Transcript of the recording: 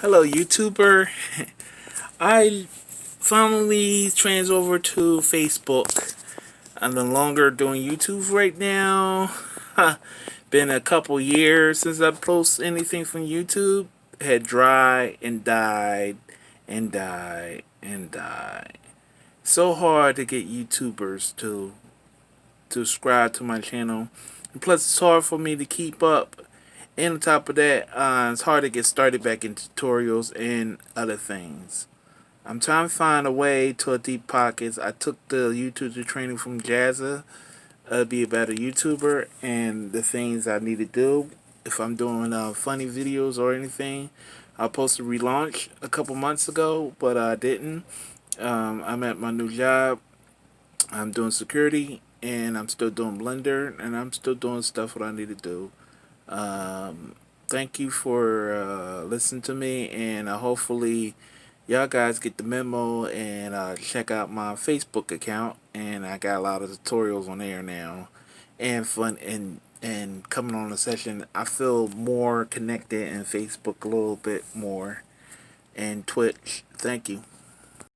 Hello, YouTuber. I finally trans over to Facebook. I'm no longer doing YouTube right now. Been a couple years since I posted anything from YouTube. Had dry and died and died and died. So hard to get YouTubers to subscribe to my channel. And plus, it's hard for me to keep up. And on top of that, it's hard to get started back in tutorials and other things. I'm trying to find a way to a deep pockets. I took the YouTube training from Jazza to be a better YouTuber and the things I need to do. If I'm doing funny videos or anything, I was supposed to relaunch a couple months ago, but I didn't. I'm at my new job. I'm doing security and I'm still doing Blender and I'm still doing stuff what I need to do. Thank you for listening to me and hopefully y'all guys get the memo and check out my Facebook account, and I got a lot of tutorials on there now and fun and coming on a session. I feel more connected in Facebook a little bit more and Twitch. Thank you.